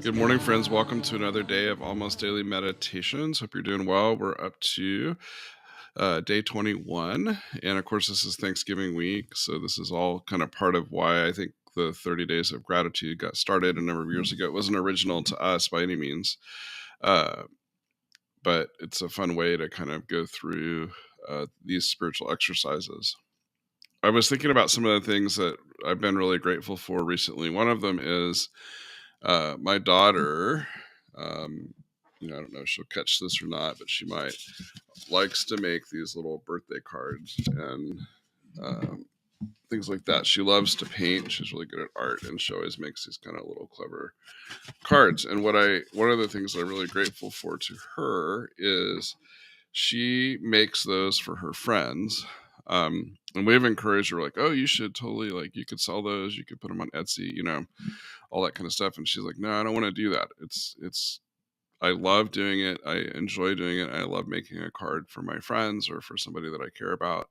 Good morning, friends. Welcome to another day of Almost Daily Meditations. Hope you're doing well. We're up to day 21. And of course, this is Thanksgiving week. So, this is all kind of part of why I think the 30 Days of Gratitude got started a number of years ago. It wasn't original to us by any means, uh, but it's a fun way to kind of go through these spiritual exercises. I was thinking about some of the things that I've been really grateful for recently. One of them is my daughter, I don't know if she'll catch this or not, but she might, likes to make these little birthday cards and um, things like that. She loves to paint. She's really good at art, and she always makes these kind of little clever cards. And one of the things that I'm really grateful for to her is she makes those for her friends. And we've encouraged her, like, oh, you should totally, like, you could sell those, you could put them on Etsy, all that kind of stuff. And she's like, no, I don't want to do that. I love doing it. I enjoy doing it. I love making a card for my friends or for somebody that I care about.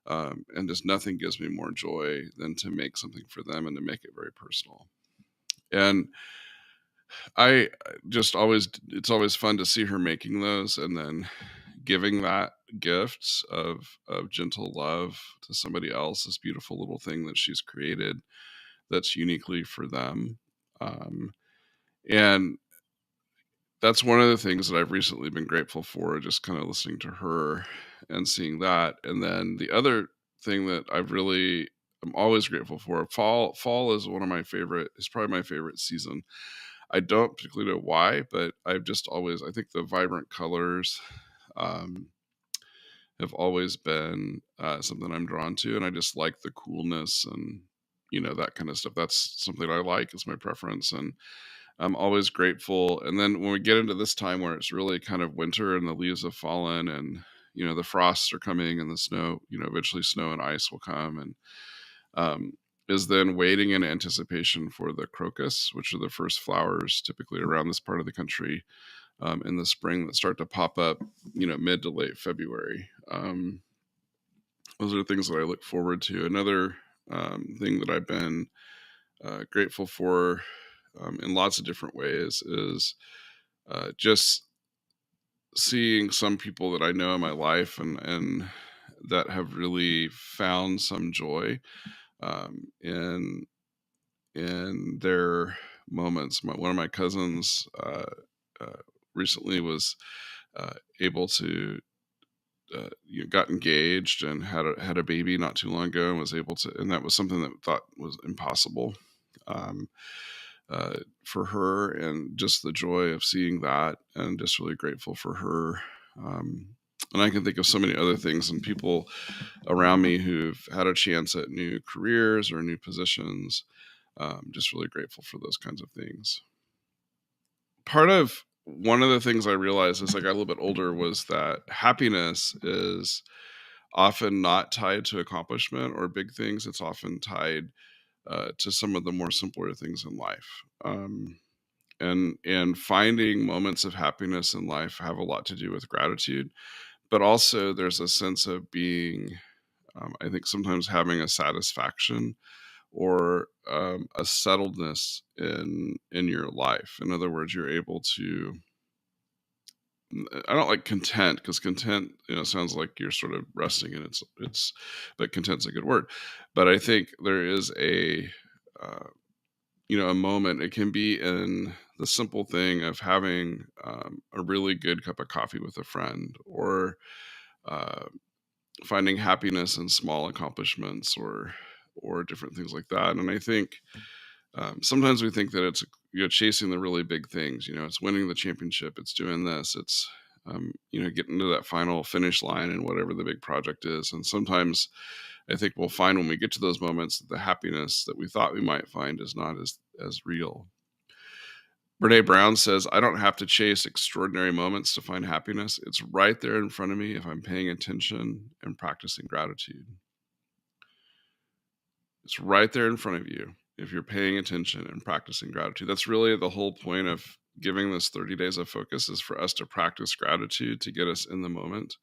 And just nothing gives me more joy than to make something for them and to make it very personal. And I just always, it's always fun to see her making those and then giving that gifts of gentle love to somebody else, this beautiful little thing that she's created that's uniquely for them. And that's one of the things that I've recently been grateful for, just kind of listening to her and seeing that. And then the other thing that I'm always grateful for, fall is one of my favorite, it's probably my favorite season. I don't particularly know why, but I've just always, I think the vibrant colors um, have always been something I'm drawn to. And I just like the coolness and, that kind of stuff. That's something I like. It's my preference. And I'm always grateful. And then when we get into this time where it's really kind of winter and the leaves have fallen and, the frosts are coming and the snow, eventually snow and ice will come and is then waiting in anticipation for the crocus, which are the first flowers typically around this part of the country in the spring that start to pop up, mid to late February. Those are things that I look forward to. Another thing that I've been grateful for in lots of different ways is just seeing some people that I know in my life and that have really found some joy in their moments. One of my cousins recently was able to got engaged and had a baby not too long ago and was able to, and that was something that thought was impossible. For her, and just the joy of seeing that, and just really grateful for her. And I can think of so many other things and people around me who've had a chance at new careers or new positions. Just really grateful for those kinds of things. One of the things I realized as I got a little bit older was that happiness is often not tied to accomplishment or big things. It's often tied to some of the more simpler things in life. And finding moments of happiness in life have a lot to do with gratitude, but also there's a sense of being, I think sometimes having a satisfaction or a settledness in your life. In other words, you're able to, I don't like content, because content, sounds like you're sort of resting, and but content's a good word. But I think there is a moment. It can be in the simple thing of having a really good cup of coffee with a friend, or uh, finding happiness in small accomplishments, or different things like that. And I think sometimes we think that it's chasing the really big things. It's winning the championship. It's doing this. It's getting to that final finish line and whatever the big project is. And sometimes I think we'll find when we get to those moments that the happiness that we thought we might find is not as real. Brene Brown says, I don't have to chase extraordinary moments to find happiness. It's right there in front of me if I'm paying attention and practicing gratitude. It's right there in front of you if you're paying attention and practicing gratitude. That's really the whole point of giving this 30 days of focus, is for us to practice gratitude, to get us in the moment,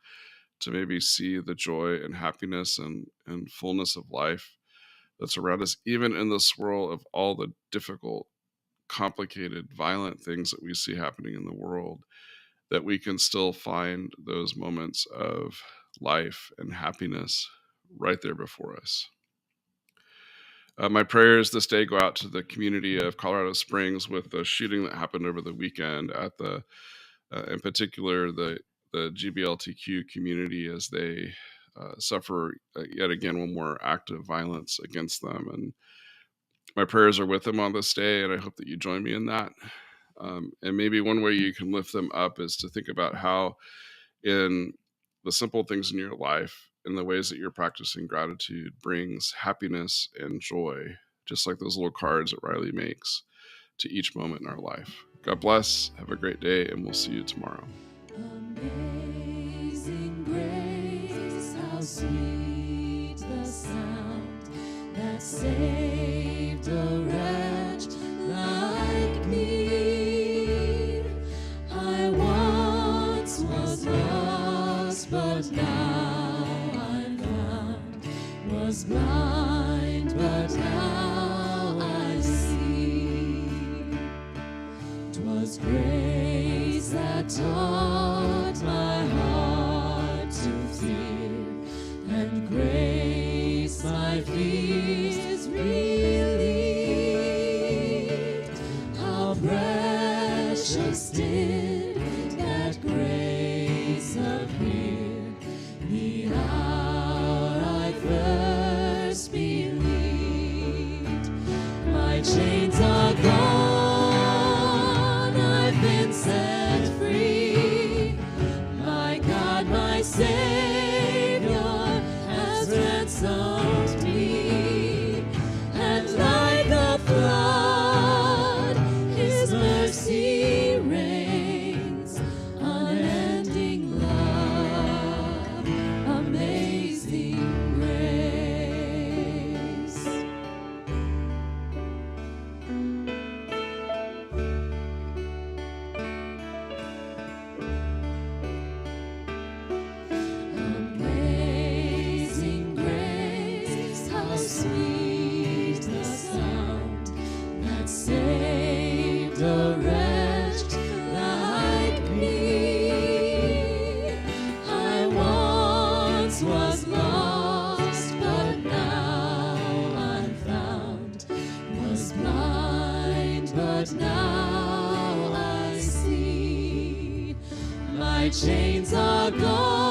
to maybe see the joy and happiness and fullness of life that's around us, even in the swirl of all the difficult complicated, violent things that we see happening in the world, that we can still find those moments of life and happiness right there before us. My prayers this day go out to the community of Colorado Springs with the shooting that happened over the weekend at the, in particular, the GBLTQ community, as they suffer yet again one more act of violence against them. And my prayers are with them on this day, and I hope that you join me in that. And maybe one way you can lift them up is to think about how, in the simple things in your life, in the ways that you're practicing gratitude, brings happiness and joy, just like those little cards that Riley makes, to each moment in our life. God bless. Have a great day, and we'll see you tomorrow. Amazing grace, how sweet the sound that saved a wretch like me. I once was lost, but now I'm found, was blind, but now I see. 'Twas grace that taught my heart to fear, and grace my fears relieved. How precious did that grace appear, the hour I first believed. My chains are gone, I've been set free. My God, my Savior has ransomed me. And like a flood, His mercy reigns. Unending love, amazing grace. Amazing grace, how sweet the sound that saved a wretch like me. I once was lost, but now I'm found, was blind, but now I see. My chains are gone,